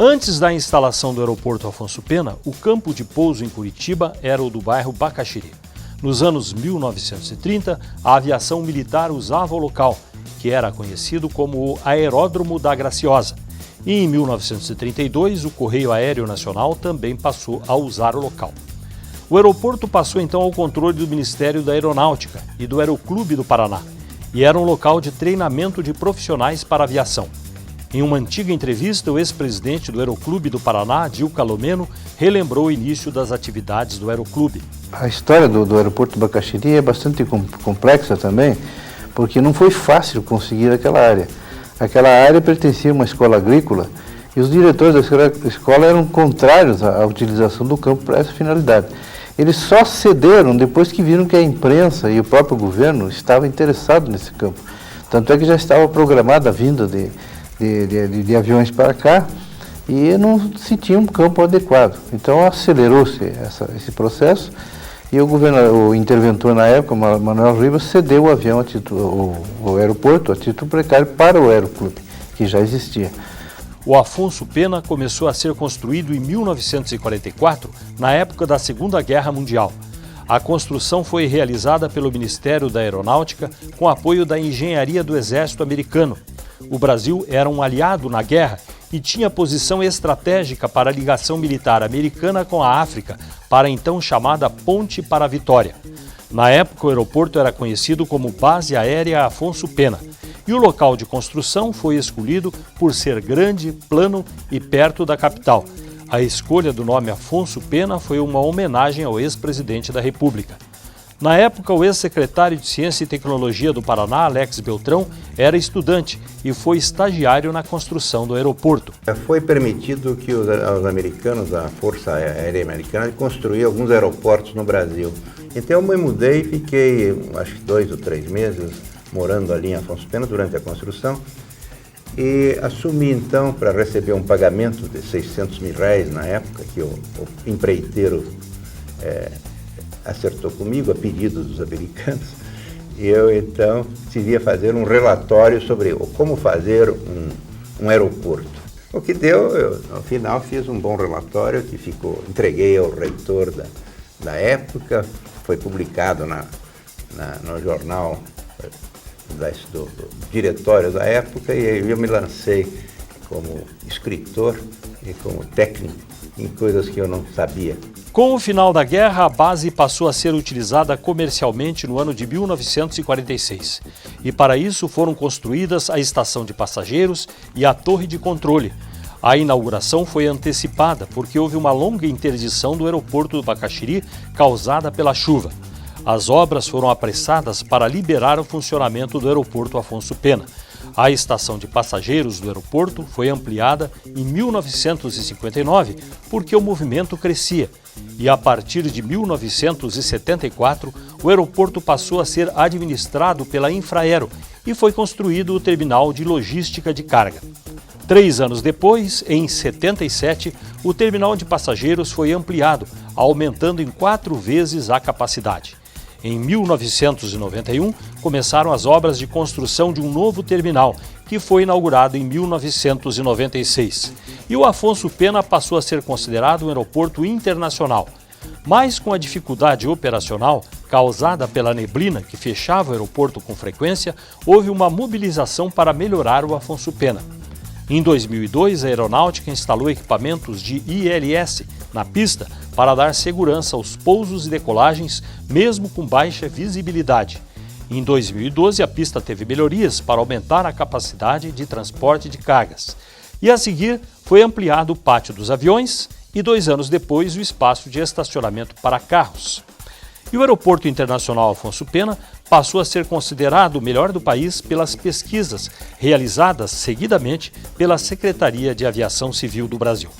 Antes da instalação do aeroporto Afonso Pena, o campo de pouso em Curitiba era o do bairro Bacaxiri. Nos anos 1930, a aviação militar usava o local, que era conhecido como o Aeródromo da Graciosa. E em 1932, o Correio Aéreo Nacional também passou a usar o local. O aeroporto passou então ao controle do Ministério da Aeronáutica e do Aeroclube do Paraná, e era um local de treinamento de profissionais para aviação. Em uma antiga entrevista, o ex-presidente do Aeroclube do Paraná, Dil Calomeno, relembrou o início das atividades do Aeroclube. A história do aeroporto Bacaxiri é bastante complexa também, porque não foi fácil conseguir aquela área. Aquela área pertencia a uma escola agrícola e os diretores da escola eram contrários à utilização do campo para essa finalidade. Eles só cederam depois que viram que a imprensa e o próprio governo estavam interessados nesse campo. Tanto é que já estava programada a vinda de aviões para cá e não se tinha um campo adequado. Então acelerou-se esse processo e o interventor na época, Manuel Ribas, cedeu o avião, o aeroporto, a título precário para o Aeroclube, que já existia. O Afonso Pena começou a ser construído em 1944, na época da Segunda Guerra Mundial. A construção foi realizada pelo Ministério da Aeronáutica com apoio da Engenharia do Exército Americano. O Brasil era um aliado na guerra e tinha posição estratégica para a ligação militar americana com a África, para a então chamada Ponte para a Vitória. Na época, o aeroporto era conhecido como Base Aérea Afonso Pena, e o local de construção foi escolhido por ser grande, plano e perto da capital. A escolha do nome Afonso Pena foi uma homenagem ao ex-presidente da República. Na época, o ex-secretário de Ciência e Tecnologia do Paraná, Alex Beltrão, era estudante e foi estagiário na construção do aeroporto. Foi permitido que os americanos, a Força Aérea Americana, construíam alguns aeroportos no Brasil. Então eu me mudei e fiquei, acho que 2 ou 3 meses, morando ali em Afonso Pena durante a construção. E assumi então, para receber um pagamento de R$600 mil na época, que o empreiteiro acertou comigo, a pedido dos americanos, e eu então decidi fazer um relatório sobre como fazer um aeroporto. O que deu, eu, no final fiz um bom relatório que entreguei ao reitor da época, foi publicado no jornal do diretório da época, e eu me lancei como escritor e como técnico em coisas que eu não sabia. Com o final da guerra, a base passou a ser utilizada comercialmente no ano de 1946. E para isso foram construídas a estação de passageiros e a torre de controle. A inauguração foi antecipada porque houve uma longa interdição do aeroporto do Bacaxiri causada pela chuva. As obras foram apressadas para liberar o funcionamento do aeroporto Afonso Pena. A estação de passageiros do aeroporto foi ampliada em 1959 porque o movimento crescia. E a partir de 1974, o aeroporto passou a ser administrado pela Infraero e foi construído o terminal de logística de carga. 3 anos depois, em 77, o terminal de passageiros foi ampliado, aumentando em 4 vezes a capacidade. Em 1991, começaram as obras de construção de um novo terminal, que foi inaugurado em 1996. E o Afonso Pena passou a ser considerado um aeroporto internacional. Mas com a dificuldade operacional causada pela neblina que fechava o aeroporto com frequência, houve uma mobilização para melhorar o Afonso Pena. Em 2002, a aeronáutica instalou equipamentos de ILS na pista para dar segurança aos pousos e decolagens, mesmo com baixa visibilidade. Em 2012, a pista teve melhorias para aumentar a capacidade de transporte de cargas. E a seguir, foi ampliado o pátio dos aviões e 2 anos depois, o espaço de estacionamento para carros. E o Aeroporto Internacional Afonso Pena passou a ser considerado o melhor do país pelas pesquisas realizadas seguidamente pela Secretaria de Aviação Civil do Brasil.